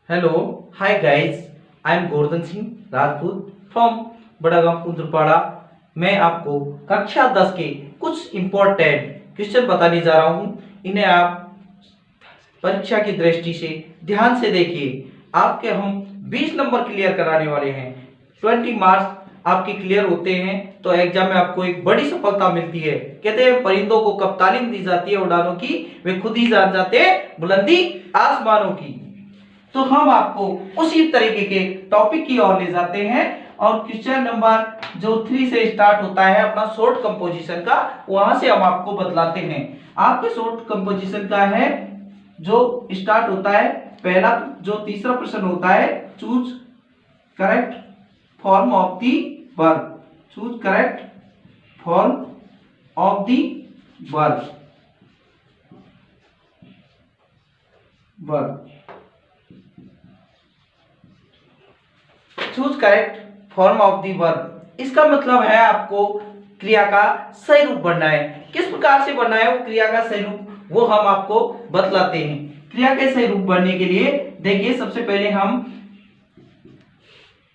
Hello, hi guys, I am Govardhan Singh Rajput from Badagaon Kundarpara. मैं आपको कक्षा 10 के कुछ इम्पोर्टेंट क्वेश्चन बताने जा रहा हूं। इन्हें आप परीक्षा की दृष्टि से ध्यान से देखिए। आपके हम 20 नंबर क्लियर कराने वाले हैं। 20 मार्क्स आपके क्लियर होते हैं तो एग्जाम में आपको एक बड़ी सफलता मिलती है। कहते हैं परिंदों को कब तालीम दी जाती है उड़ानों की, वे खुद ही जान जाते हैं बुलंदी आसमानों की। तो हम आपको उसी तरीके के टॉपिक की ओर ले जाते हैं और क्वेश्चन नंबर जो 3 से स्टार्ट होता है अपना शॉर्ट कंपोजिशन का, वहां से हम आपको बतलाते हैं। आपके शॉर्ट कंपोजिशन का है जो स्टार्ट होता है, पहला जो तीसरा प्रश्न होता है, choose correct form of the verb. Choose correct form of the verb. Choose correct form of the verb, इसका मतलब है आपको क्रिया का सही रूप बनना है। किस प्रकार से बनना है वो क्रिया का सही रूप, वो हम आपको बतलाते हैं। क्रिया के सही रूप बनने के लिए देखिए, सबसे पहले हम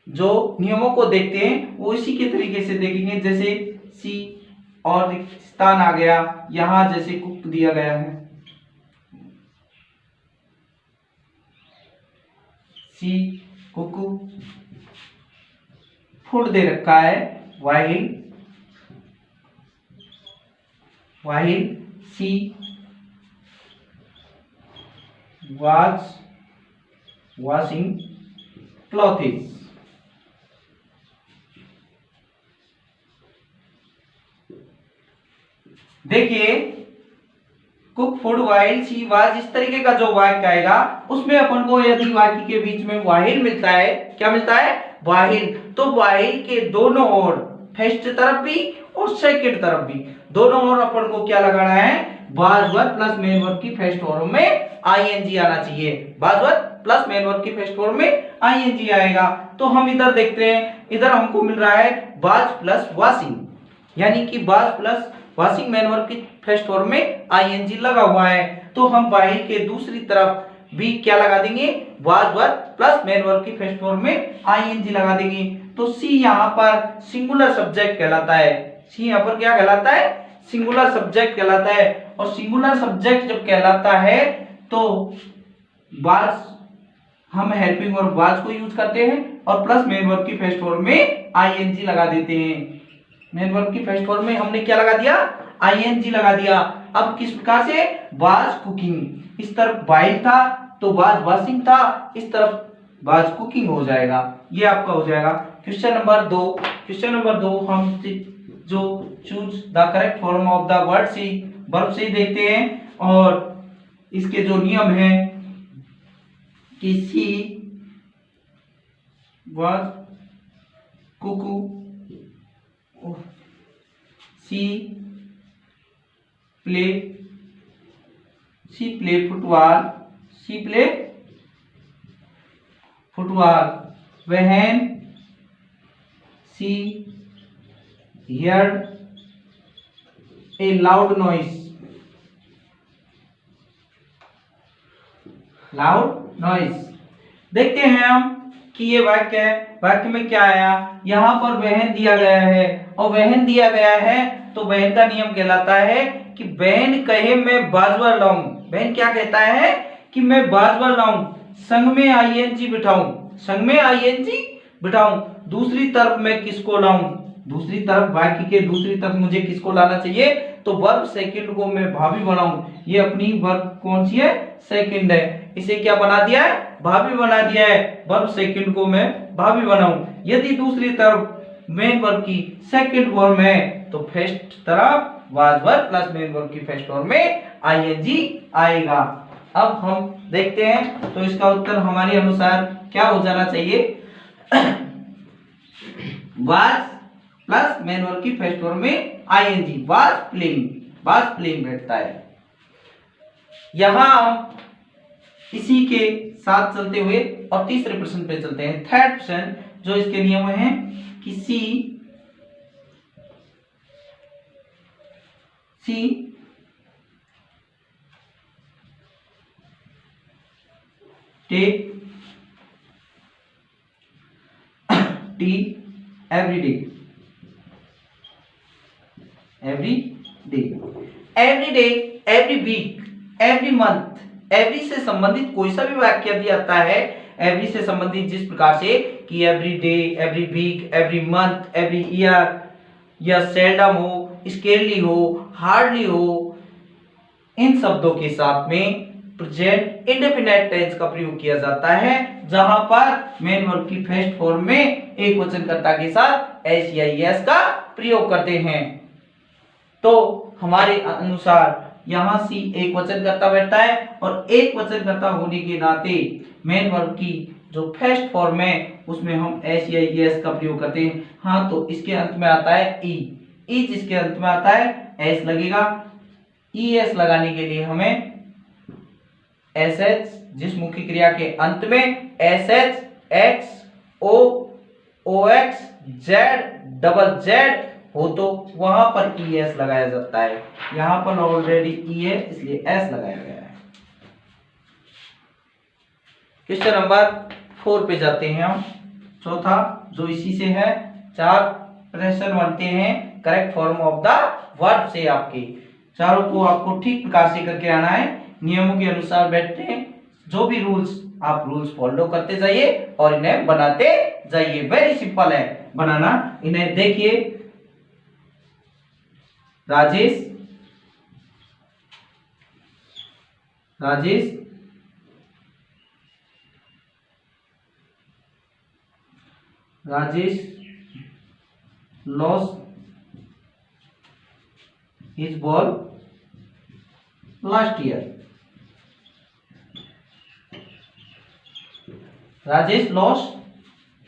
जो नियमों को देखते हैं वो इसी के तरीके से देखेंगे। जैसे सी और स्थान आ गया, यहां जैसे कुक दिया गया है, सी कुकू, फूड दे रखा है, वाहिल सी वाज वॉशिंग क्लॉथेस। देखिए, cook food while she was, इस तरीके का जो वाक्य आएगा उसमें अपन को यदि वाक्य के बीच में वाहिल मिलता है, क्या मिलता है? वाहिल। तो वाहिल के दोनों ओर, फर्स्ट तरफ भी और सेकंड तरफ भी, दोनों ओर अपन को क्या लगाना है? Was verb plus main verb की फर्स्ट फॉर्म में आईएनजी आना चाहिए। Was verb plus main verb की फर्स्ट फॉर्म में आईएनजी आएगा। तो हम इधर देखते हैं, इधर हमको मिल रहा है वाज प्लस वॉशिंग, यानी कि was plus washing main verb की फर्स्ट फॉर्म में आईएनजी लगा हुआ है। तो हम वाहिल के दूसरी तरफ भी क्या लगा देंगे? Was verb plus main verb की फर्स्ट फॉर्म में आईएनजी लगा देंगे। तो सी यहां पर सिंगुलर सब्जेक्ट कहलाता है। सी यहां पर क्या कहलाता है? सिंगुलर सब्जेक्ट कहलाता है। और सिंगुलर सब्जेक्ट जब कहलाता है तो वाज, हम हेल्पिंग वर्ब वाज को यूज करते हैं और प्लस मेन वर्ब की फर्स्ट फॉर्म में आईएनजी लगा देते हैं। मेन वर्ब की फर्स्ट फॉर्म में हमने क्या लगा दिया? आईएनजी लगा दिया। अब किस प्रकार से? वाज कुकिंग, इस तरफ वाइल था तो वाज वॉशिंग था, इस तरफ वाज कुकिंग हो जाएगा। ये आपका हो जाएगा क्वेश्चन नंबर 2। क्वेश्चन नंबर 2 हम जो choose the correct form of the word she, verb से देखते हैं और इसके जो नियम है कि सी वाज कुकू, she play football, when she heard a loud noise, देखते हैं हम कि ये वाक्य है। वाक्य में क्या आया? यहां पर वहन दिया गया है और वहन दिया गया है तो वहन का नियम कहलाता है कि वहन कहे मैं बाजवर लाऊं। वहन क्या कहता है? कि मैं बाजवर लाऊं, संग में आईएनजी बिठाऊं, संग में आईएनजी बिठाऊं। दूसरी तरफ मैं किसको लाऊं? दूसरी तरफ, वाक्य के दूसरी तरफ मुझे किसको लाना चाहिए? तो वर्ब सेकंड को मैं भावी बनाऊं। ये अपनी वर्ब कौन सी है? सेकंड है। इसे क्या बना दिया है? भावी बना दिया है। वर्ब सेकंड को मैं भावी बनाऊं। यदि दूसरी तरफ मेन वर्ब की सेकंड फॉर्म है तो फर्स्ट तरफ was verb plus main verb की फर्स्ट फॉर्म में आईएनजी आएगा। अब हम देखते हैं तो इसका उत्तर हमारे अनुसार क्या हो जाना चाहिए? वाज प्लस मेन वर्ब की फर्स्ट फॉर्म में आईएनजी, वाज प्लेइंग बैठता है। यहां हम इसी के साथ चलते हुए और तीसरे प्रश्न पे चलते हैं। थर्ड प्रश्न जो इसके नियम हैं कि she take tea every day, every day, every day, every week, every month. Every से संबंधित कोई सा भी वाक्य यदि आता है, एवरी से संबंधित जिस प्रकार से कि every day, every week, every month, every year, या सेल्डम हो, स्केरली हो, हार्डली हो, इन शब्दों के साथ में प्रेजेंट इंडेफिनिट टेंस का प्रयोग किया जाता है, जहां पर मेन वर्ब की फर्स्ट फॉर्म में एक वचनकर्ता के साथ एस या एस का प्रयोग करते हैं। तो हमारे अनुसार यहां सी एक वचनकर्ता बैठता है और एक वचनकर्ता होने के नाते मेन वर्ब की जो फर्स्ट फॉर्म है उसमें हम एस या एस का प्रयोग करते हैं। हाँ, तो इसके अंत में आता है ई जिसके अंत में आता है एस लगेगा। ई एस लगाने के लिए हमें एस एच जिस मुख्य क्रिया के अंत में एस एच एक्स ओ ओ एक्स जेड डबल जेड हो तो वहां पर ई एस लगाया जाता है। यहां पर ऑलरेडी ई है इसलिए एस लगाया गया है। क्वेश्चन नंबर 4 पे जाते हैं हम, चौथा जो इसी से है। 4 प्रश्न बनते हैं correct form of the verb से। आपके चारों को आपको ठीक प्रकार से करके आना है, नियमों के अनुसार बैठते हैं। जो भी रूल्स आप रूल्स फॉलो करते जाइए और इन्हें बनाते जाइए। वेरी सिंपल है बनाना। इन्हें देखिए, Rajesh Rajesh Rajesh lost his ball last year। Rajesh lost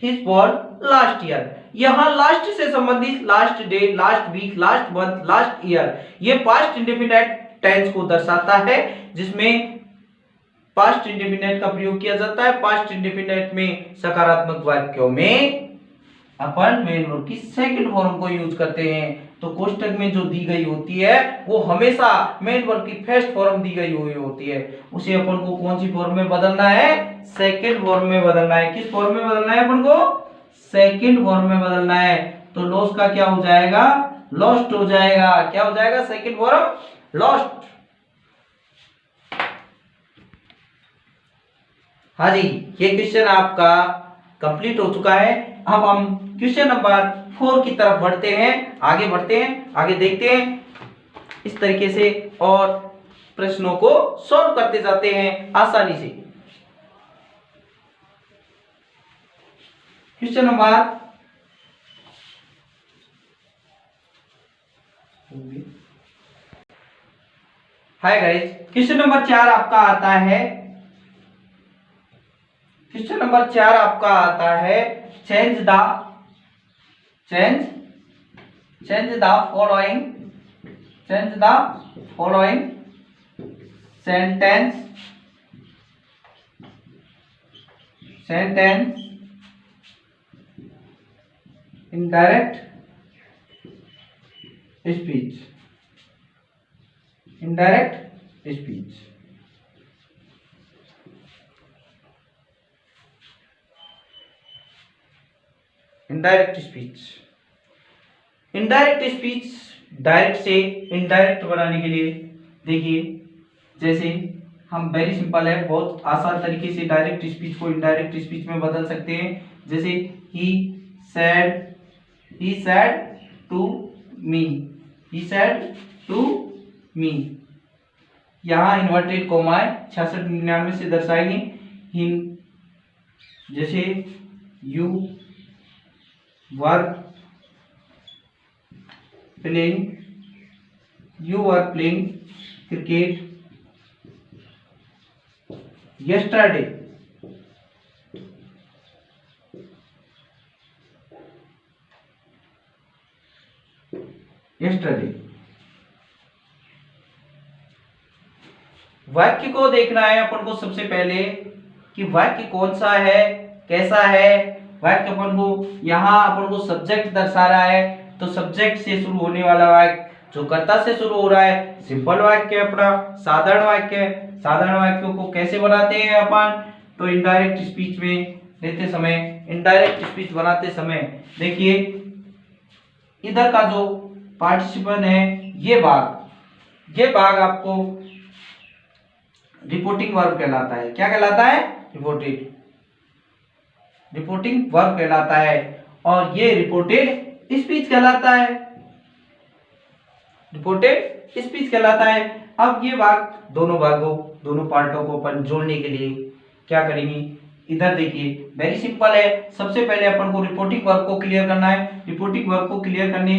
his ball last year. यहां लास्ट से संबंधित last day, last week, last month, last year, ये पास्ट इंडेफिनिट टेंस को दर्शाता है, जिसमें पास्ट इंडेफिनिट का प्रयोग किया जाता है। पास्ट इंडेफिनिट में सकारात्मक वाक्यों में अपन मेन वर्ब की सेकंड फॉर्म को यूज करते हैं। तो कोष्टक में जो दी गई होती है वो हमेशा मेन वर्ब की फर्स्ट फॉर्म दी गई हुई होती है, उसे अपन को कौन सी फॉर्म में बदलना है? सेकंड फॉर्म में बदलना है। किस फॉर्म में बदलना है अपन को? सेकंड फॉर्म में बदलना है। तो लॉस का क्या हो जाएगा? लॉस्ट हो जाएगा। क्या हो जाएगा? Second form lost. हाँ जी, ये क्वेश्चन आपका कंप्लीट हो चुका है। अब हम क्वेश्चन नंबर 4 की तरफ बढ़ते हैं, आगे बढ़ते हैं, आगे देखते हैं इस तरीके से और प्रश्नों को सॉल्व करते जाते हैं आसानी से। Question number hi guys, question number 4 आपका आता है। क्वेश्चन नंबर 4 आपका आता है change the following sentence in direct speech. Indirect speech. Indirect speech. Indirect speech direct से इनडायरेक्ट बनाने के लिए देखिए, जैसे हम वेरी सिंपल है, बहुत आसान तरीके से डायरेक्ट स्पीच को इनडायरेक्ट स्पीच में बदल सकते हैं। जैसे ही said टू मी, यहाँ इन्वर्टेड कोमा है, 66-99 से दर्शाएंगे। जैसे you were playing cricket yesterday। वाक्य को देखना है अपन को सबसे पहले कि वाक्य कौन सा है, कैसा है। वाक्य अपन को यहाँ अपन को सब्जेक्ट दर्शा रहा है, तो सब्जेक्ट से शुरू होने वाला वाक्य जो कर्ता से शुरू हो रहा है, सिंपल वाक्य है अपना, साधारण वाक्य है। साधारण वाक्यों को कैसे बनाते हैं अपन? तो इनडायरेक्ट स्पीच में लेते समय, इनडायरेक्ट स्पीच बनाते समय, देखिए इधर का जो पार्टिसिपल है ये भाग आपको रिपोर्टिंग वर्ब कहलाता है। क्या कहलाता है? रिपोर्टिंग वर्ब कहलाता है और ये रिपोर्टेड स्पीच कहलाता है। रिपोर्टेड स्पीच कहलाता है। अब ये भाग दोनों पार्टों को अपन जोड़ने के लिए क्या करेंगे? इधर देखिए वेरी सिंपल है। सबसे पहले अपन को रिपोर्टिंग वर्ब को क्लियर करना है। रिपोर्टिंग वर्ब को क्लियर करने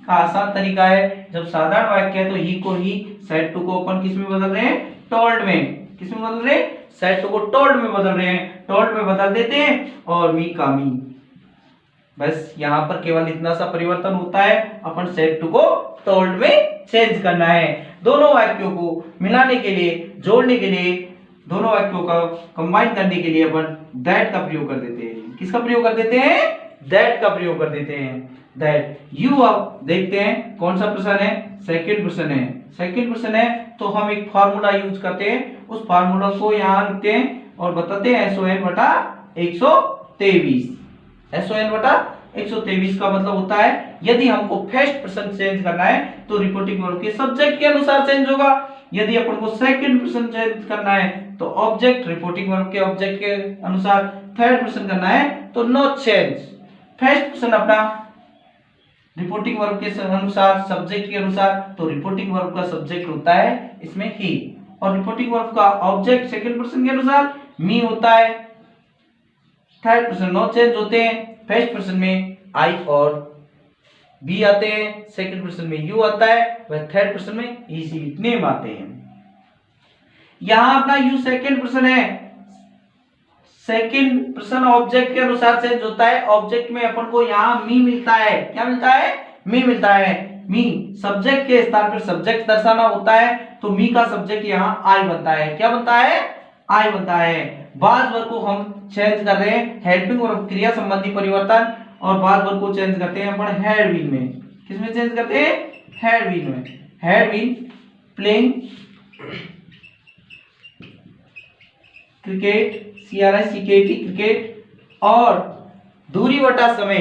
का आसान तरीका है, जब साधारण वाक्य है तो ही को ही, सेड टू को अपन किस में बदल रहे हैं? टोल्ड में। किस में बदल रहे हैं? सेड टू को टोल्ड में बदल रहे हैं। टोल्ड में बदल देते हैं और मी का मी। बस यहाँ पर केवल इतना सा परिवर्तन होता है, अपन सेड टू को टोल्ड में चेंज करना है। दोनों वाक्यों को मिलाने के लिए, जोड़ने के लिए, दोनों वाक्यों का कंबाइन करने के लिए अपन दैट का प्रयोग कर देते हैं। किसका प्रयोग कर देते हैं? दैट का प्रयोग कर देते हैं। That you. अब देखते हैं कौन सा पर्सन है? सेकंड पर्सन है। सेकंड पर्सन है तो हम एक फार्मूला यूज करते हैं, उस फार्मूला को यहाँ लिखते हैं और बताते हैं SON बटा 123। SON बटा 123 का मतलब होता है यदि हमको फर्स्ट पर्सन चेंज करना है तो रिपोर्टिंग वर्ब के सब्जेक्ट के अनुसार चेंज होगा। यदि अपन को सेकंड पर्सन चेंज करना है तो ऑब्जेक्ट, रिपोर्टिंग वर्ब के ऑब्जेक्ट के अनुसार। थर्ड पर्सन करना है तो नो चेंज। फर्स्ट पर्सन अपना रिपोर्टिंग वर्ब के अनुसार, सब्जेक्ट के अनुसार, तो रिपोर्टिंग वर्ब का सब्जेक्ट होता है इसमें ही और रिपोर्टिंग वर्ब का ऑब्जेक्ट सेकंड पर्सन के अनुसार मी होता है। थर्ड पर्सन नो चेंज होते हैं। फर्स्ट पर्सन में आई और बी आते हैं, सेकंड पर्सन में यू आता है, वह थर्ड पर्सन में इसी नेम आते हैं। यहां अपना यू सेकंड पर्सन है, सेकंड पर्सन ऑब्जेक्ट के अनुसार चेंज होता है। ऑब्जेक्ट में अपन को यहाँ मी मिलता है। क्या मिलता है? मी मिलता है। मी सब्जेक्ट के स्थान पर सब्जेक्ट दर्शाना होता है तो मी का सब्जेक्ट यहाँ आई बनता है। क्या बनता है? आई बनता है। बाद वर्ग को हम चेंज कर रहे हैं हेल्पिंग वर्ब क्रिया संबंधी परिवर्तन, और बाद वर्ग को चेंज करते हैं अपन हैड बीन में। किसमें चेंज करते हैं? हैड बीन में। Had been playing cricket, CRICKET cricket, और दूरी बटा समय,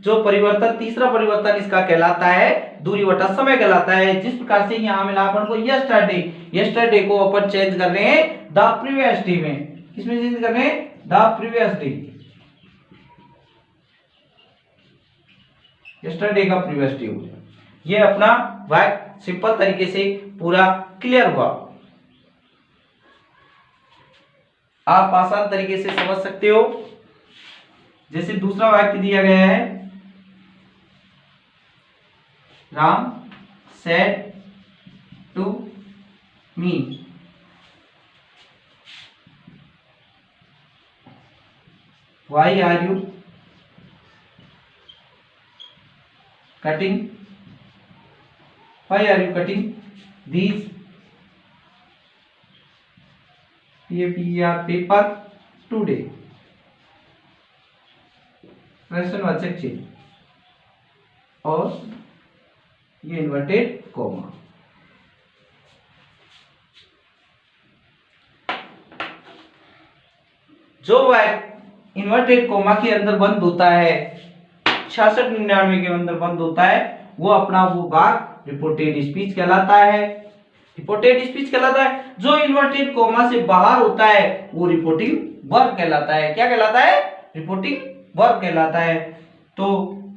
जो परिवर्तन तीसरा परिवर्तन इसका कहलाता है दूरी बटा समय कहलाता है। जिस प्रकार से यहाँ मिला अपन को यस्टरडे, यस्टरडे को अपन चेंज कर रहे हैं द प्रीवियस डे में। किसमें चेंज कर रहे हैं? The previous day. यस्टरडे का प्रीवियस डे हो जाए। ये अपना वाक्य सिंपल तरीके से पूरा क्लियर हुआ। आप आसान तरीके से समझ सकते हो। जैसे दूसरा वाक्य दिया गया है, Ram said to me, why are you cutting, why are you cutting these paper today. प्रश्नवाचक चिन्ह और ये इन्वर्टेड कोमा। जो वाक्य इन्वर्टेड कोमा के अंदर बंद होता है, 66-99 के अंदर बंद होता है, वो अपना वो भाग रिपोर्टेड स्पीच कहलाता है। रिपोर्टेड स्पीच कहलाता है। जो इन्वर्टेड कोमा से बाहर होता है वो रिपोर्टिंग वर्ब कहलाता है। क्या कहलाता है? रिपोर्टिंग वर्ब कहलाता है। तो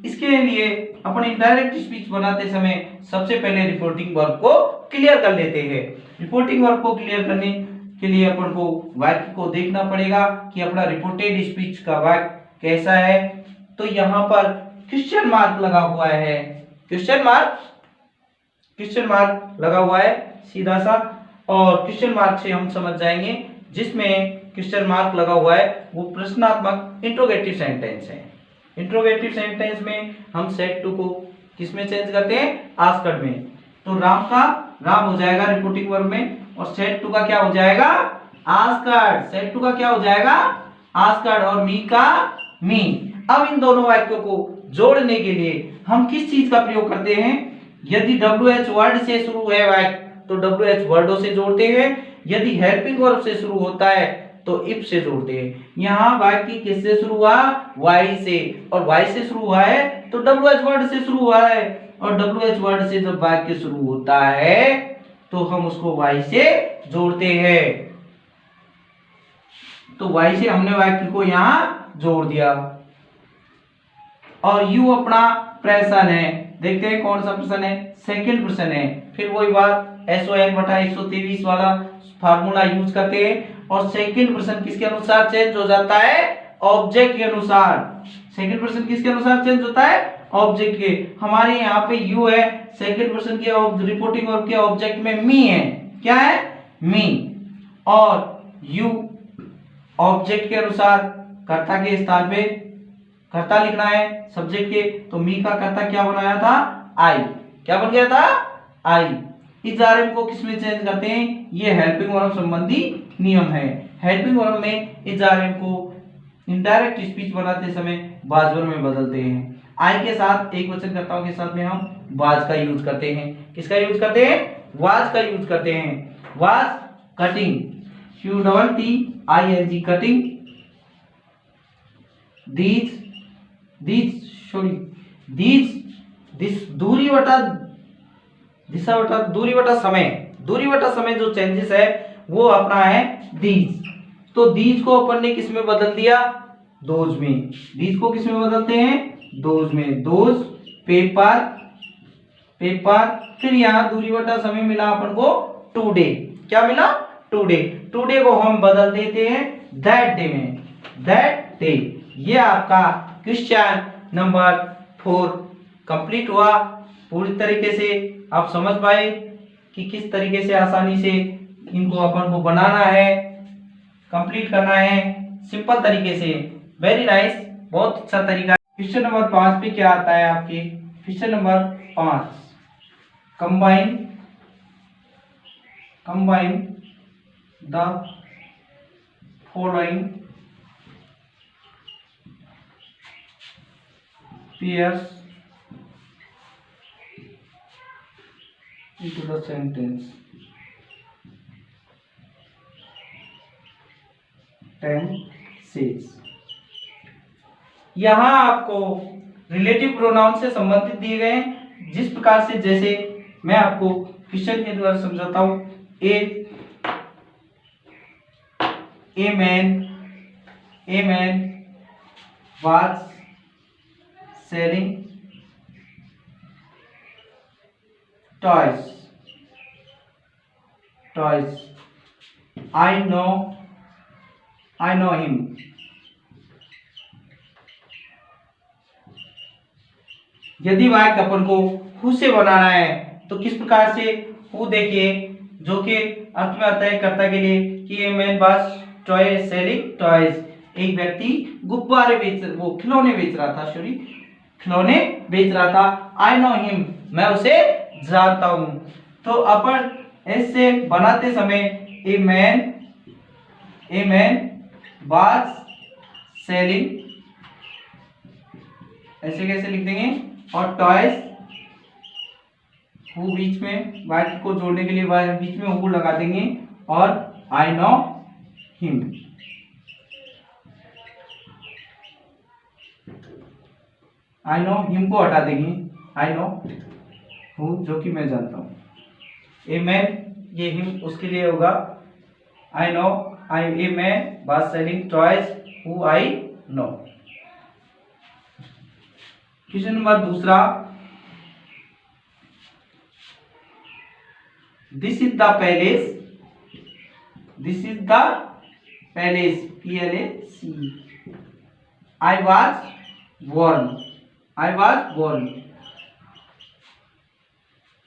इसके लिए अपन इनडायरेक्ट स्पीच बनाते समय सबसे पहले रिपोर्टिंग वर्ब को क्लियर कर लेते हैं। रिपोर्टिंग वर्ब को क्लियर करने के लिए अपन को वाक्य को देखना पड़ेगा कि अपना रिपोर्टेड स्पीच का वाक्य कैसा है। तो यहाँ पर क्वेश्चन मार्क लगा हुआ है, क्वेश्चन मार्क लगा हुआ है सीधा सा, और क्वेश्चन मार्क से हम समझ जाएंगे जिसमें क्वेश्चन मार्क लगा हुआ है वो प्रश्नात्मक इंट्रोगेटिव सेंटेंस है। इंट्रोगेटिव सेंटेंस में हम सेड टू को किसमें चेंज करते हैं? आस्क्ड में। तो राम का राम हो जाएगा रिपोर्टिंग वर्ब में, और सेड टू का क्या हो जाएगा? आस्क्ड। सेड टू का क्या हो जाएगा? आस्क्ड। और मी का मी। अब इन दोनों वाक्यों को जोड़ने के लिए हम किस चीज का प्रयोग करते हैं? यदि WH वर्ड से शुरू है वाक्य तो WH वर्डों से जोड़ते हैं। यदि हेल्पिंग वर्ब से शुरू होता है तो इफ से जोड़ते हैं। यहाँ वाक्य किससे शुरू हुआ, वाई से, और वाई से शुरू हुआ है तो WH वर्ड से शुरू हुआ है, और WH वर्ड से जब वाक्य शुरू होता है तो हम उसको वाई से जोड़ते हैं। तो वाई से हमने वाक्य को यहाँ जोड़ दिया। और यू अपना प्रश्न है, देखते हैं कौन सा प्रश्न है, सेकंड प्रश्न है। फिर वही बात SON/123 वाला फार्मूला यूज करते हैं। और सेकंड प्रश्न किसके अनुसार चेंज हो जाता है, ऑब्जेक्ट के अनुसार। सेकंड प्रश्न किसके अनुसार चेंज होता है, ऑब्जेक्ट के। हमारे यहाँ पे यू है, सेकंड पर्सन के रिपोर्टिंग वर्ब के ऑब्जेक्ट में मी है, क्या है, मी। और यू ऑब्जेक्ट के अनुसार कर्ता के स्थान पे कर्ता लिखना है सब्जेक्ट के, तो मी का कर्ता क्या बनाया था, आई। क्या बन गया था, आई। इस आरएम को किसमें चेंज करते हैं, ये हेल्पिंग वर्ब संबंधी नियम है। हेल्पिंग वर्ब में इस आरएम को इनडायरेक्ट स्पीच बनाते समय वाज वर्ब में बदलते हैं। आई के साथ एक वचन कर्ताओं के साथ में हम वाज का यूज करते हैं। किसका यूज करते हैं, वाज का यूज करते हैं। Was cutting, QTTING cutting. This दूरी बटा समय जो चेंजेस है वो अपना है दीज। तो दीज को अपन ने किस में बदल दिया, दोज में। दीज को किस में बदलते हैं, दोज में। दोज, पेपर, फिर यहाँ दूरी बटा समय मिला अपन को टुडे। क्या मिला, टुडे। टुडे को हम बदल देते हैं दैट डे में, दैट डे। ये आपका क्वेश्चन नंबर 4 कंप्लीट हुआ। पूरी तरीके से आप समझ पाए कि किस तरीके से आसानी से इनको अपन को बनाना है, कंप्लीट करना है सिंपल तरीके से। वेरी नाइस, बहुत अच्छा तरीका। क्वेश्चन नंबर 5 पे क्या आता है आपके, question number 5, combine the following pairs into the sentence। 10 यहाँ आपको रिलेटिव प्रोनाउन से संबंधित दिए गए हैं। जिस प्रकार से, जैसे मैं आपको क्वेश्चन के द्वारा समझाता हूं। ए man was selling toys. I know him। यदि वाक्य अपन को हु से बनाना है तो किस प्रकार से, हु देखिए जो कि अर्थ में आता है कर्ता के लिए कि ए man was toy selling toys. एक व्यक्ति गुब्बारे खिलौने बेच रहा था। आई नो हिम, मैं उसे जानता हूं। तो अपन ऐसे बनाते समय ए मैन वाज सेलिंग, ऐसे कैसे लिख देंगे, और टॉयज हु बीच में, वाक्य को जोड़ने के लिए बीच में हु लगा देंगे, और I know him. I know him को हटा देंगे, आई नो हु जो कि मैं जानता हूं। ए मैन, ये हिम उसके लिए होगा। I know, a man was selling toys who I know. Question number 2, this is the palace, PLAC। I was born.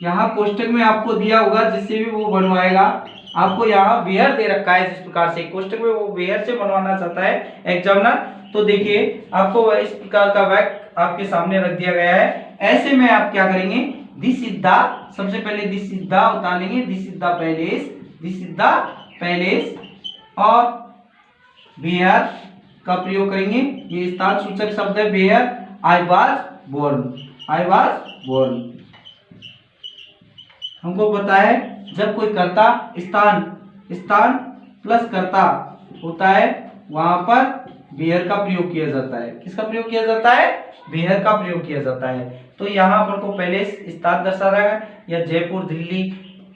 यहाँ कोष्टक में आपको दिया होगा, जिससे भी वो बनवाएगा। आपको यहाँ वेयर दे रखा है, जिस प्रकार से कोष्टक में वो वेयर से बनवाना चाहता है एग्जामिनर। तो देखिए आपको इस प्रकार का वाक्य आपके सामने रख दिया गया है। ऐसे में आप क्या करेंगे, दिस इज द, सबसे पहले दिस इज द उतार लेंगे, दिस इज द पैलेस, और वेयर का प्रयोग करेंगे। ये स्थान सूचक शब्द है वेयर। I was born. हमको पता है जब कोई कर्ता स्थान प्लस कर्ता होता है वहां पर वेयर का प्रयोग किया जाता है। किसका प्रयोग किया जाता है? वेयर का प्रयोग किया जाता है। तो यहाँ पर को पहले स्थान दर्शा रहा है, या जयपुर, दिल्ली,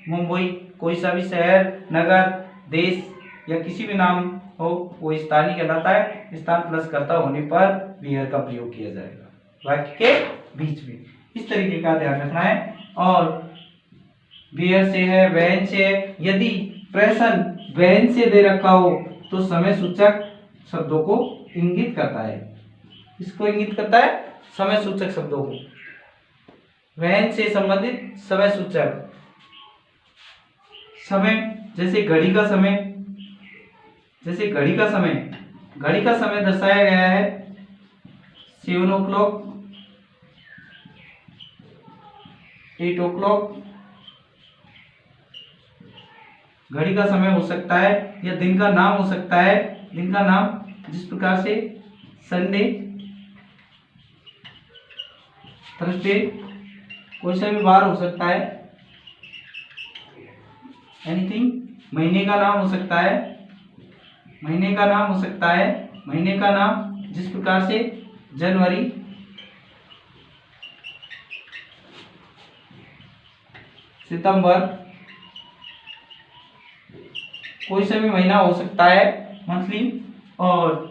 मुंबई, कोई सा भी शहर, नगर, देश या किसी भी नाम हो वो स्थानीय कहलाता है। स्थान प्लस कर्ता होने पर वेयर का प्रयोग किया जाएगा वाक्य के बीच में। इस तरीके का ध्यान रखना है। और वेयर से है, वैन से है, यदि प्रश्न वैन से दे रखा हो तो समय सूचक शब्दों को इंगित करता है। इसको इंगित करता है समय सूचक शब्दों को। वैन से संबंधित समय सूचक समय, जैसे घड़ी का समय, जैसे घड़ी का समय, घड़ी का समय दर्शाया गया है 7 o'clock, 8 o'clock। घड़ी का समय हो सकता है या दिन का नाम हो सकता है। दिन का नाम जिस प्रकार से संडे, थर्सडे, कोई सा भी वार हो सकता है, एनीथिंग। महीने का नाम हो सकता है, महीने का नाम हो सकता है, महीने का नाम जिस प्रकार से जनवरी, सितंबर, कोई सा भी महीना हो सकता है मंथली। और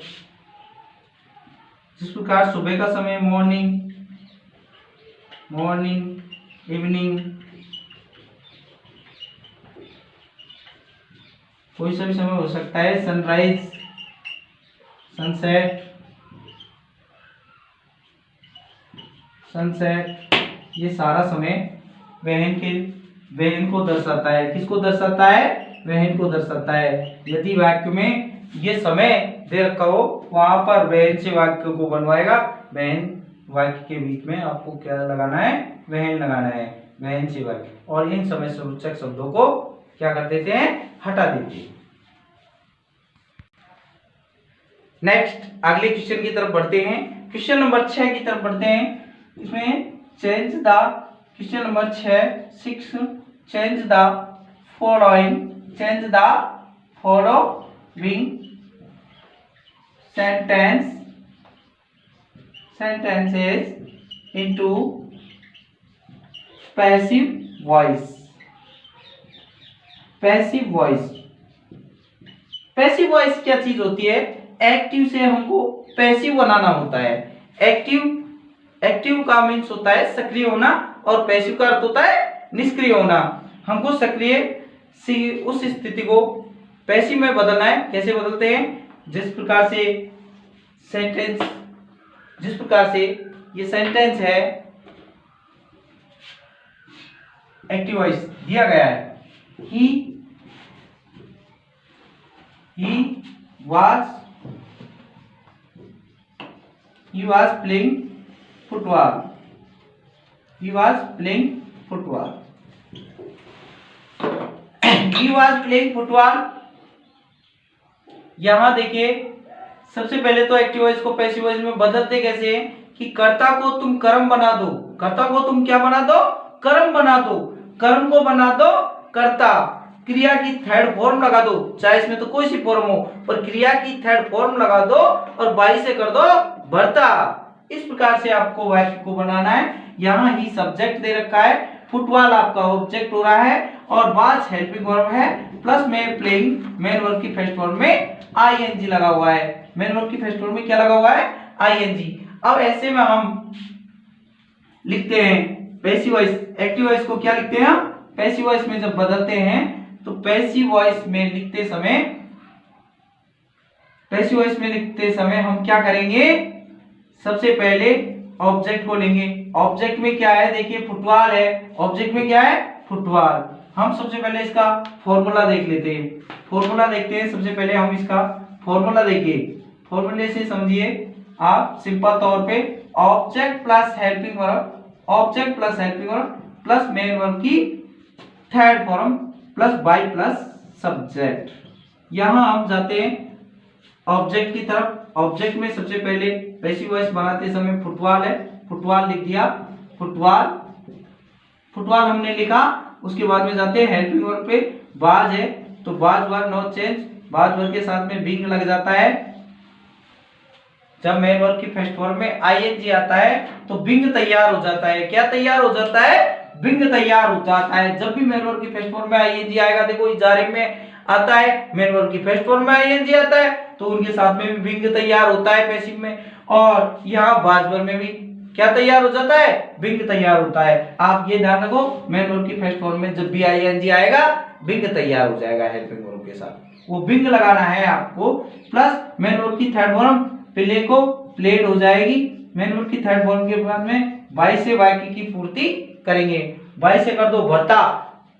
जिस प्रकार सुबह का समय मॉर्निंग, मॉर्निंग, इवनिंग, कोई सा भी समय हो सकता है, सनराइज, सनसेट, सनसेट। ये सारा समय वहन को दर्शाता है। किसको दर्शाता है? वहन को दर्शाता है। यदि वाक्य में ये समय दे रखा हो वहां पर वहन से वाक्य को बनवाएगा। वहन वाक्य के बीच में आपको क्या लगाना है? वहन लगाना है, वहन से वाक्य। और इन समय सूचक शब्दों को क्या कर देते हैं? हटा देते हैं। नेक्स्ट अगले क्वेश्चन की तरफ बढ़ते हैं। क्वेश्चन नंबर 6 की तरफ बढ़ते हैं। इसमें change the, question number 6 change the following, change the following sentences into passive voice। Passive voice, passive voice क्या चीज होती है? एक्टिव से हमको पैसिव बनाना होता है। एक्टिव का मीन्स होता है सक्रिय होना और पैसिव का अर्थ होता है निष्क्रिय होना। हमको सक्रिय से उस स्थिति को पैसिव में बदलना है। कैसे बदलते हैं? जिस प्रकार से सेंटेंस, जिस प्रकार से ये सेंटेंस है एक्टिव वॉइस दिया गया है, he was playing football, he was playing football, he was playing football। यहां देखिए सबसे पहले तो एक्टिव वॉइस को पैसिव वॉइस में बदलते कैसे हैं कि कर्ता को तुम कर्म बना दो। कर्ता को तुम क्या बना दो? कर्म बना दो। कर्म को बना दो कर्ता। क्रिया की थर्ड फॉर्म लगा दो, चाहे इसमें तो कोई सी फॉर्म हो, पर क्रिया की थर्ड फॉर्म लगा दो और बाई से कर दो भरता। इस प्रकार से आपको वाक्य को बनाना है। यहाँ ही सब्जेक्ट दे रखा है, फुटबॉल आपका ऑब्जेक्ट हो रहा है और वाज हेल्पिंग वर्ब है, प्लस में प्लेइंग मेन वर्ब की फर्स्ट फॉर्म में आईएनजी लगा हुआ है। मेन वर्ब की फर्स्ट फॉर्म में क्या लगा हुआ है? आईएनजी। अब ऐसे में हम लिखते हैं पैसिव वॉइस, एक्टिव वॉइस को क्या लिखते हैं हम? पैसिव वॉइस में जब बदलते हैं तो पैसिव वॉइस में लिखते समय हम क्या करेंगे? सबसे पहले ऑब्जेक्ट को लेंगे। ऑब्जेक्ट में क्या है? देखिए फुटबॉल है, ऑब्जेक्ट में क्या है? फुटबॉल। हम सबसे पहले इसका फॉर्मूला देख लेते हैं। फॉर्मूला देखते हैं, सबसे पहले हम इसका फॉर्मूला देखिए। फॉर्मूले से समझिए आप सिंपल तौर पे object plus helping verb, object plus helping verb plus main verb की third form plus by plus subject. यहां हम जाते हैं ऑब्जेक्ट की तरफ। ऑब्जेक्ट में सबसे पहले पैसिव वॉइस बनाते समय फुटबॉल है, फुटबॉल लिख दिया, फुटबॉल, फुटबॉल हमने लिखा। उसके बाद में जाते हैं हेल्पिंग वर्ब पे, बाज है तो was verb no change, was verb के साथ में बिंग लग जाता है। जब मेन वर्ब की फर्स्ट फॉर्म में आईएनजी आता है तो बिंग तैयार हो जाता है। क्या तैयार हो जाता है? बिंग तैयार हो जाता है। जब भी मेन वर्ब की फर्स्ट फॉर्म में आईएनजी आएगा, देखो इजारे में आता है, मेन वर्ब की फर्स्ट फॉर्म में आईएनजी आता है तो उनके साथ में भी बिंग तैयार होता है पैसिव में। और यहाँ वाज वर्ब में भी क्या तैयार हो जाता है? बिंग तैयार होता है। आप ये ध्यान रखो, मेन वर्ब की फर्स्ट फॉर्म में जब भी आईएनजी आएगा बिंग तैयार हो जाएगा हेल्पिंग वर्ब के साथ। वो बिंग लगाना है आपको। प्लस मेन वर्ब की थर्ड फॉर्म प्ले को प्लेड हो जाएगी। मेन वर्ब की थर्ड फॉर्म के बाद में बाई से वाक्य की पूर्ति करेंगे। बाई से कर दो भरता।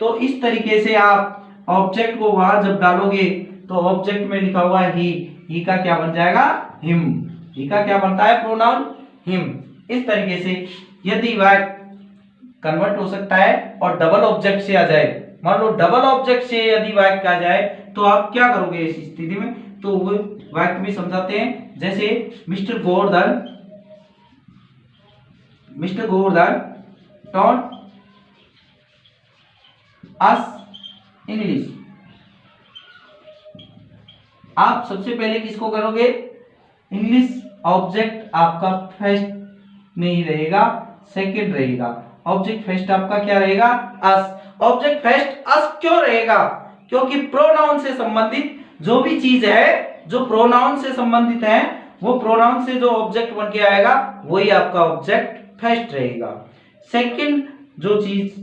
तो इस तरीके से आप ऑब्जेक्ट को वहां जब डालोगे तो ऑब्जेक्ट में लिखा हुआ ही का क्या बन जाएगा? हिम। ही का क्या बनता है? Pronoun him. इस तरीके से यदि वाक्य कन्वर्ट हो सकता है और डबल ऑब्जेक्ट से आ जाए, मान लो डबल ऑब्जेक्ट से यदि वाक्य आ जाए तो आप क्या करोगे इस स्थिति में? तो वो वाक्य भी समझाते हैं। जैसे mister Govardhan taught us English. आप सबसे पहले किसको करोगे? इंग्लिश ऑब्जेक्ट आपका फर्स्ट नहीं रहेगा, सेकंड रहेगा। ऑब्जेक्ट फर्स्ट आपका क्या रहेगा? अस। ऑब्जेक्ट फर्स्ट अस क्यों रहेगा? क्योंकि प्रोनाउन से संबंधित जो भी चीज है, जो प्रोनाउन से संबंधित है, वो प्रोनाउन से जो ऑब्जेक्ट बन के आएगा वही आपका ऑब्जेक्ट फर्स्ट रहेगा। सेकंड जो चीज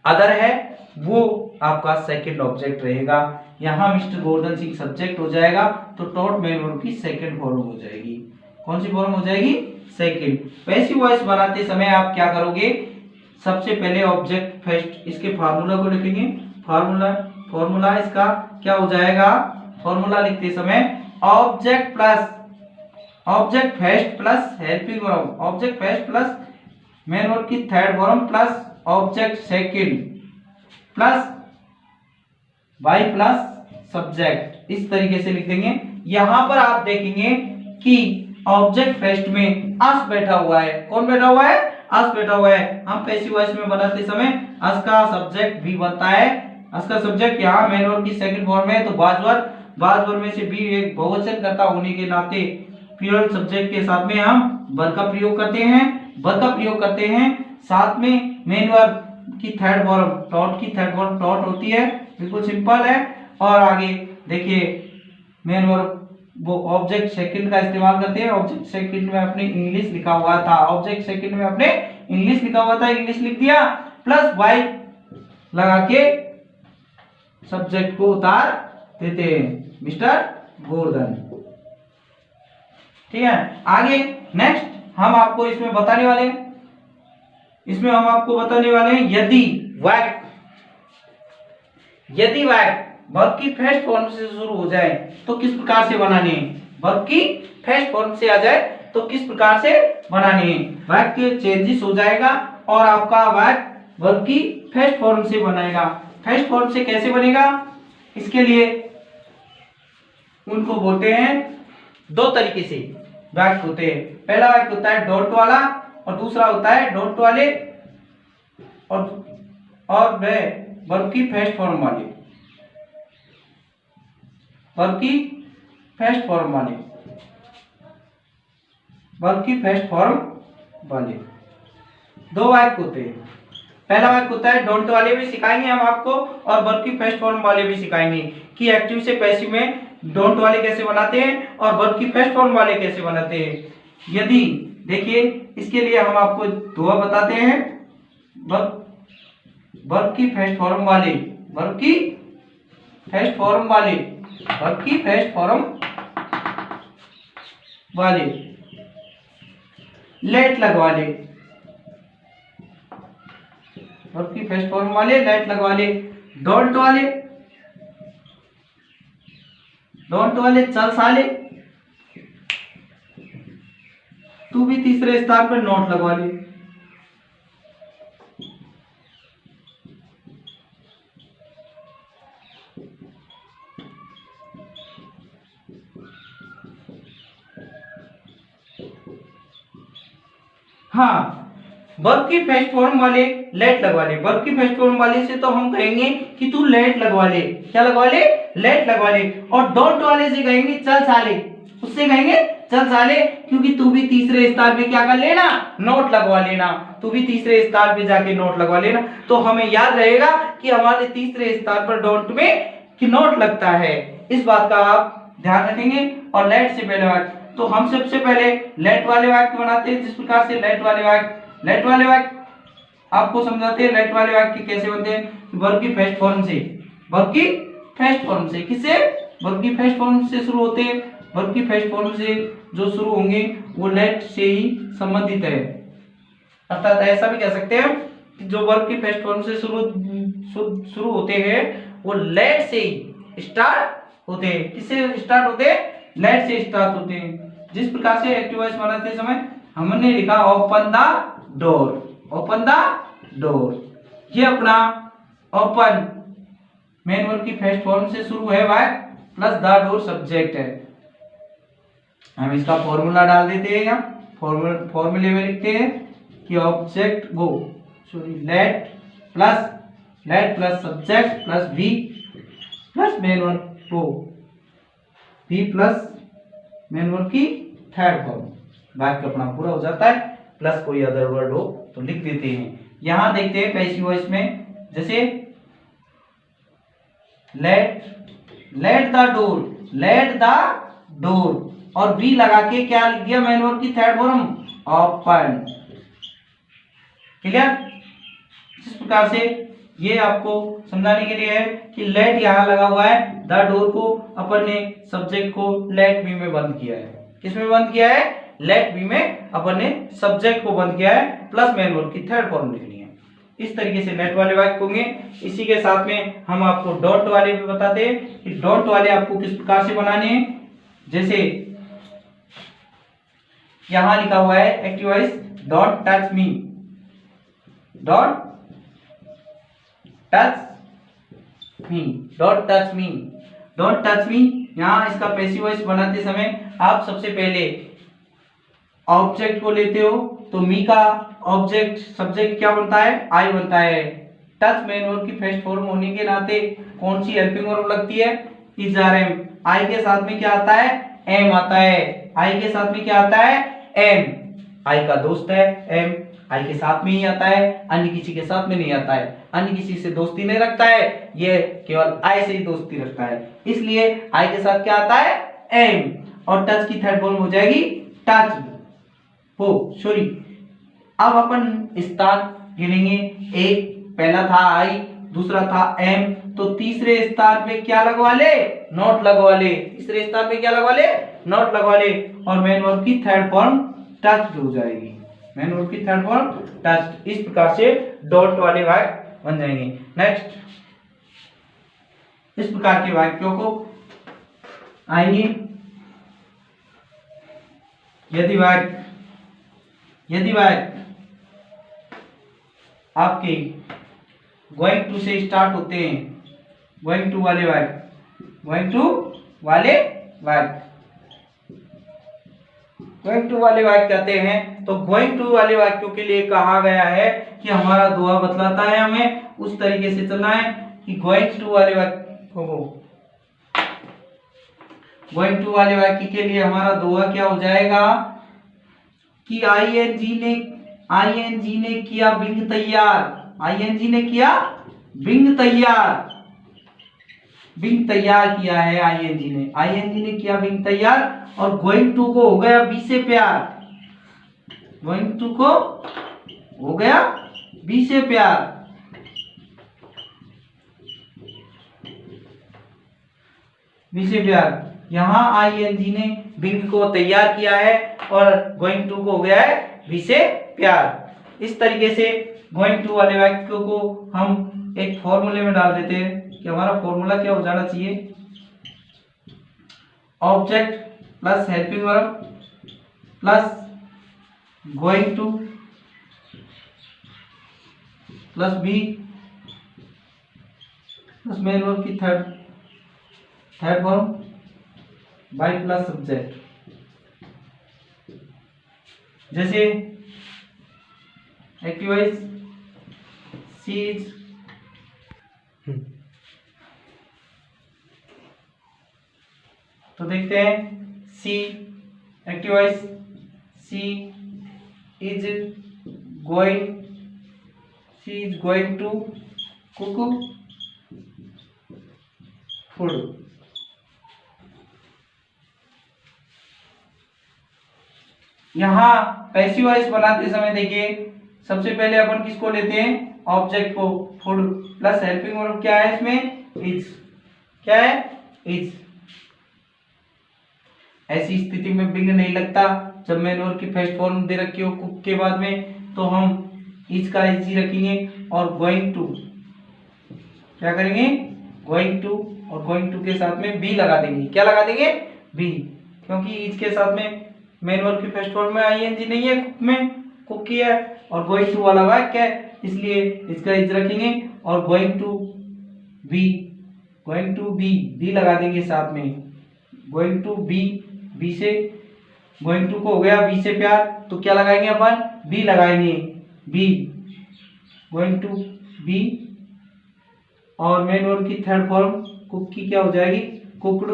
अदर है वो आपका सेकंड ऑब्जेक्ट रहेगा। यहां मिस्टर गोवर्धन सिंह सब्जेक्ट हो जाएगा तो टॉट मेन वर्ब की सेकंड फॉर्म हो जाएगी। कौन सी फॉर्म हो जाएगी? सेकंड। पैसिव वॉइस बनाते समय आप क्या करोगे? सबसे पहले ऑब्जेक्ट फर्स्ट, इसके फार्मूला को लिखेंगे। फार्मूला इसका क्या हो जाएगा? फार्मूला लिखते समय object first plus helping verb, object first plus main verb की third form plus object second plus by plus subject, इस तरीके से लिख देंगे। यहां पर आप देखेंगे कि ऑब्जेक्ट फर्स्ट में अस बैठा हुआ है। कौन बैठा हुआ है? अस बैठा हुआ है। हम पैसिव वॉइस में बनाते समय अस का सब्जेक्ट भी बनता है। अस का सब्जेक्ट यहाँ मेन वर्ब की सेकंड फॉर्म है तो वाज वर्ब में से भी एक बहुवचन कर्ता होने के नाते प्लूरल सब्जेक्ट के साथ में हम वर का प्रयोग करते हैं। साथ में मेन वर्ब की थर्ड फॉर्म टॉट की थर्ड फॉर्म टॉट होती है। बिल्कुल सिंपल है। और आगे देखिए मेन वर्ब वो ऑब्जेक्ट सेकंड का इस्तेमाल करते हैं। ऑब्जेक्ट सेकंड में अपने इंग्लिश लिखा हुआ था, इंग्लिश लिख दिया प्लस वाई लगा के सब्जेक्ट को उतार देते हैं, मिस्टर गोवर्धन। ठीक है। आगे नेक्स्ट हम आपको इसमें बताने वाले हैं यदि वाक्य वर्ब की फर्स्ट फॉर्म से शुरू हो जाए तो किस प्रकार से बनाने हैं? वर्ब की फर्स्ट फॉर्म से आ जाए तो किस प्रकार से बनाने हैं? वाक्य चेंजेस हो जाएगा और आपका वाक्य वर्ब की फर्स्ट फॉर्म से बनाएगा। फर्स्ट फॉर्म से कैसे बनेगा? इसके लिए उनको बोलते हैं दो तरीके से वाक्य होते हैं। पहला वाक्य होता है डॉट वाला और दूसरा होता है डॉट वाले और वे वर्ब की फर्स्ट फॉर्म वाले। वर्ब की फर्स्ट फॉर्म वाले दो वाक्य होते हैं। पहला वाक्य होता है डोंट वाले भी सिखाएंगे हम आपको और वर्ब की फर्स्ट फॉर्म वाले भी सिखाएंगे कि एक्टिव से पैसिव में डोंट वाले कैसे बनाते हैं और वर्ब की फर्स्ट फॉर्म वाले कैसे बनाते हैं। यदि देखिए इसके लिए हम आपको दो बताते हैं। वर्ब की फर्स्ट फॉर्म वाले लेट लगवा ले। वर्ब की फर्स्ट फॉर्म वाले लेट लगवा ले। डोंट वाले चल साले। तू भी तीसरे स्थान पर नोट लगवा ले। हाँ, वर्ब की फर्स्ट फॉर्म वाले लेट लगवा ले। वर्ब की फर्स्ट फॉर्म वाले से तो हम कहेंगे कि तू लेट लगवा ले। क्या लगवा ले? लेट लगवा ले। और डोंट वाले से कहेंगे चल साले, उससे कहेंगे चल साले, क्योंकि तू भी तीसरे स्थान पे क्या कर लेना, नोट लगवा लेना, तू भी तीसरे स्थान पे जाके नोट लगवा लेना। तो हमें याद रहेगा कि हमारे तीसरे स्थान पर डोंट में कि नोट लगता है, इस बात का आप ध्यान रखेंगे। और लेट से पहले वाक्य, तो हम सबसे पहले लेट वाले वाक्य बनाते हैं। जिस प्रकार से लेट वाले वाक्य आपको समझाते हैं। लेट वाले वाक्य कैसे बनते हैं, वर्ब की फर्स्ट फॉर्म से, वर्ब की फर्स्ट फॉर्म से, किससे, वर्ब की फर्स्ट फॉर्म से शुरू होते हैं। वर्ब की फर्स्ट फॉर्म से जो शुरू होंगे वो लेट से ही संबंधित है। अर्थात ऐसा भी कह सकते हैं कि जो वर्ब की फर्स्ट फॉर्म से शुरू होते हैं वो लेट से ही स्टार्ट होते हैं। किससे स्टार्ट होते हैं, लेट से स्टार्ट होते हैं। जिस प्रकार से एक्टिव वॉइस बनाते समय हमने लिखा open the door, open the door, ये अपना ओपन मेन वर्ब की फर्स्ट फॉर्म से शुरू है वाक्य, प्लस द डोर सब्जेक्ट है। हम इसका फॉर्मूला डाल देते हैं, यहाँ फॉर्मूले में लिखते हैं कि object go sorry let plus subject plus V plus main verb go, V plus main verb की थर्ड फॉर्म, वाक्य अपना पूरा हो जाता है। प्लस कोई अदर वर्ड हो तो लिख देते हैं। यहां देखते हैं पैसिव वॉइस में, जैसे लेट द डोर और बी लगा के क्या लिख दिया, मेन वर्ब की थर्ड फॉर्म ओपन। क्लियर। इस प्रकार से ये आपको समझाने के लिए है कि लेट यहां लगा हुआ है, द डोर को अपन ने सब्जेक्ट को लेट बी में बंद किया है। किस में बंद किया है, लेट बी में अपन ने सब्जेक्ट को बंद किया है, प्लस मेन वर्ब की थर्ड फॉर्म लिखनी है। इस तरीके से लेट वाले वाक्य होंगे। इसी के साथ में हम आपको डोंट वाले भी बताते हैं कि डोंट वाले आपको किस प्रकार से बनाने हैं। जैसे यहां लिखा हुआ है active voice don't touch me, don't touch me. यहां इसका पैसिव वॉइस बनाते समय आप सबसे पहले ऑब्जेक्ट को लेते हो, तो मी का ऑब्जेक्ट सब्जेक्ट क्या बनता है, आई बनता है। टच मेन वर्ब की फर्स्ट फॉर्म होने के नाते कौन सी हेल्पिंग वर्ब लगती है, इज आर एम। आई के साथ में क्या आता है, एम आता है। आई के साथ में क्या आता है, एम। आई का दोस्त है एम, आई के साथ में ही आता है, अन्य किसी के साथ में नहीं आता है। अन्य किसी से दोस्ती नहीं रखता है, ये केवल आई से ही दोस्ती रखता है, इसलिए आई के साथ क्या आता है, एम। और टच की थर्ड फॉर्म हो जाएगी टच हो सॉरी। अब अपन स्थान गिनेंगे, एक पहला था आई, दूसरा था एम, तो तीसरे स्थान पे क्या लगवा ले, नॉट लगवा ले। तीसरे स्थान पे क्या लगवा ले, नॉट लगवा ले। और मेन वर्ब की थर्ड फॉर्म टच हो जाएगी, मेन वर्ब की थर्ड फॉर्म टच। इस प्रकार से डॉट वाले वाक्य बन जाएंगे। नेक्स्ट, इस प्रकार के वाक्यों को आएंगे यदि वाक्य आपके गोइंग टू से स्टार्ट होते हैं, गोइंग टू वाले वाक्य कहते हैं, तो गोइंग टू वाले वाक्यों के लिए कहा गया है कि हमारा दुआ बतलाता है हमें उस तरीके से चलना है कि गोइंग टू वाले वाक्य के लिए हमारा दुआ क्या हो जाएगा कि आईएनजी ने किया बिंग तैयार, आईएनजी ने किया बिंग तैयार किया है। आईएनजी ने किया बिंग तैयार। और गोइंग टू को हो गया बी से प्यार, गोइंग टू को हो गया बी से प्यार। यहां आईएनजी ने बिंग को तैयार किया है और गोइंग टू को हो गया है बी से प्यार। इस तरीके से गोइंग टू वाले वाक्यों को हम एक फॉर्मूले में डाल देते हैं कि हमारा फॉर्मूला क्या हो जाना चाहिए, object plus helping verb plus going to plus be plus main verb की third form by plus subject. जैसे एक्टिव वॉइस शी इज तो देखते हैं see active voice, she is going to cook food. यहाँ पैसिव वॉइस बनाते समय देखिए सबसे पहले अपन किसको लेते हैं, ऑब्जेक्ट को, फूड प्लस हेल्पिंग वर्ब क्या है इसमें, इज, क्या है, इज। ऐसी स्थिति में बिंग नहीं लगता जब मेन वर्ब की फर्स्ट फॉर्म दे रखी हो कुक के बाद में, तो हम इज का इज ही रखेंगे और गोइंग टू क्या करेंगे, गोइंग टू, और गोइंग टू के साथ में बी लगा देंगे। क्या लगा देंगे, बी, क्योंकि इज के साथ में मेन वर्ब की फर्स्ट फॉर्म में आईएनजी नहीं है, कुक में कुक किया है, और गोइंग टू वाला वाक्य है, इसलिए इसका इज रखेंगे और going to be, going to be, be लगा देंगे साथ में, गोइंग टू बी, बी से गोइंग टू को हो गया बी से प्यार, तो क्या लगाएंगे अपन, बी लगाएंगे, बी, गोइंग टू बी, और मेन वर्ब की थर्ड फॉर्म कुक की क्या हो जाएगी, कुकड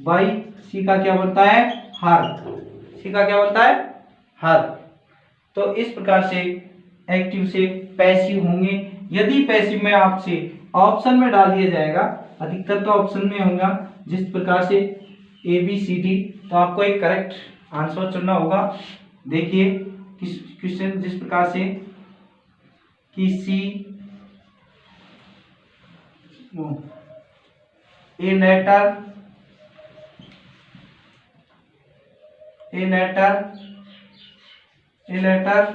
बाई, सी का क्या बनता है, हार्थ, सी का क्या बनता है, हार्थ। तो इस प्रकार से एक्टिव से पैसिव होंगे। यदि पैसिव में आपसे ऑप्शन में डाल दिया जाएगा, अधिकतर तो ऑप्शन में होगा, जिस प्रकार से ए बी सी डी, तो आपको एक करेक्ट आंसर चुनना होगा। देखिए किस क्वेश्चन जिस प्रकार से कि she a letter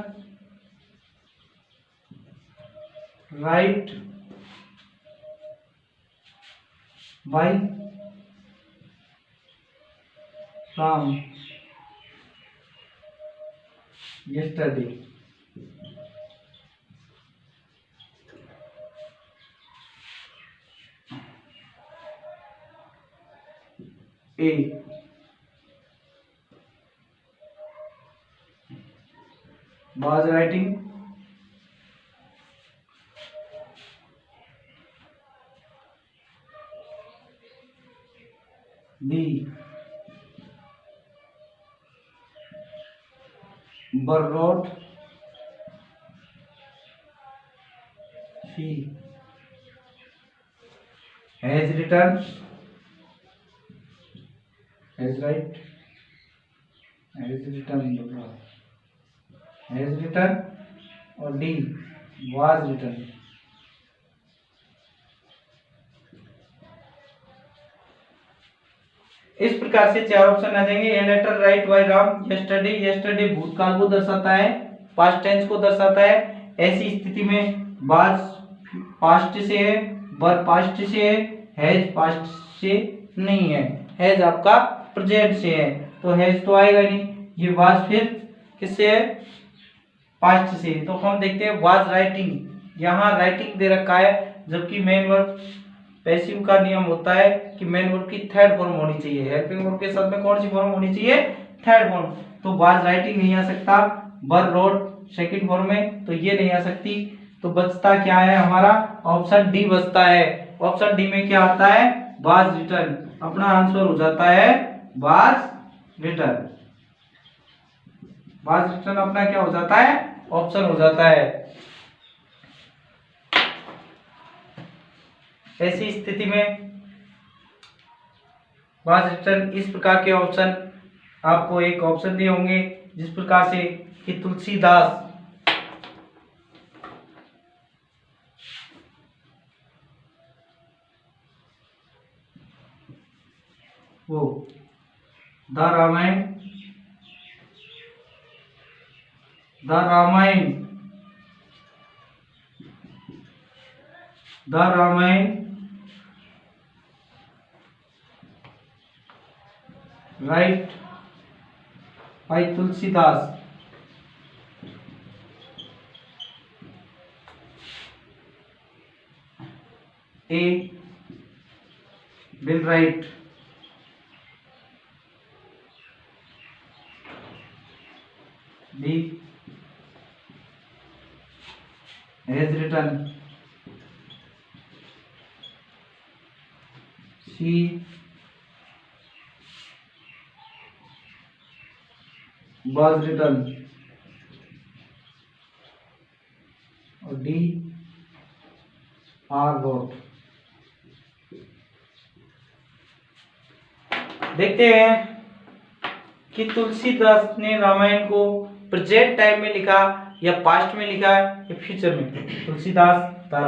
write by from yesterday, A was writing B wrote C has written, has right, has written, और D was written। इस प्रकार से चार ऑप्शन आ जाएंगे। A letter write by Ram yesterday, yesterday भूतकाल को दर्शाता है, पास्ट टेंस को दर्शाता है। ऐसी स्थिति में वाज पास्ट से है, वर पास्ट से है, हैज पास्ट से नहीं है, हैज आपका प्रेजेंट से है, तो हैज तो आएगा नहीं। ये वाज फिर किससे है, पास्ट से। तो हम देखते हैं वाज राइटिंग, यहाँ राइटिंग दे रखा है, जबकि मेन वर्ब पैसिव का नियम होता है कि मेन वर्ब की थर्ड फॉर्म होनी चाहिए, हेल्पिंग वर्ब के साथ में कौन सी फॉर्म होनी चाहिए, थर्ड फॉर्म। तो वाज राइटिंग नहीं आ सकता, वर रोट सेकंड फॉर्म में, तो ये नहीं आ सकती। तो बचता क्या है हमारा, ऑप्शन डी बचता है। ऑप्शन डी में क्या आता है, वाज रिटन, अपना आंसर हो जाता है वाज रिटन। वाज रिटन अपना क्या हो जाता है, ऑप्शन हो जाता है। ऐसी स्थिति में वाज रिटन, इस प्रकार के ऑप्शन आपको एक ऑप्शन दिए होंगे, जिस प्रकार से कि तुलसीदास वो the Ramayana write by Tulsidas, A will write, B has written, C was written और D R wrote। देखते हैं कि तुलसीदास ने रामायण को प्रेजेंट टाइम में लिखा या पास्ट में लिखा है या फ्यूचर में। तुलसीदास का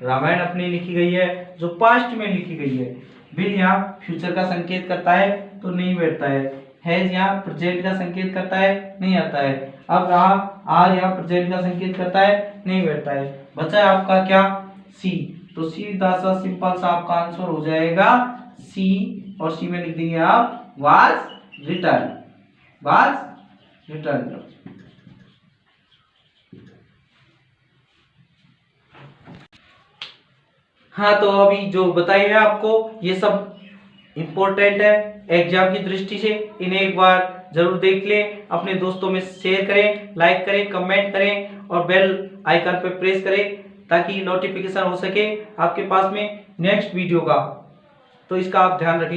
रामायण अपनी लिखी गई है जो पास्ट में लिखी गई है। विल यहाँ फ्यूचर का संकेत करता है तो नहीं बैठता है। हैज यहाँ प्रेजेंट का संकेत करता है, नहीं आता है। अब रहा आर यहाँ प्रेजेंट का संकेत करता है, नहीं बैठता है। बचा है आपका क्या, सी। तो सीधा सा सिंपल सा आपका आंसर हो जाएगा सी, और सी में लिख देंगे आप वाज रिटर्न, वाज रिटर्न। हाँ, तो अभी जो बताइए आपको ये सब इम्पोर्टेंट है एग्जाम की दृष्टि से। इन्हें एक बार जरूर देख लें, अपने दोस्तों में शेयर करें, लाइक करें, कमेंट करें और बेल आइकन पर प्रेस करें ताकि नोटिफिकेशन हो सके आपके पास में नेक्स्ट वीडियो का। तो इसका आप ध्यान रखें।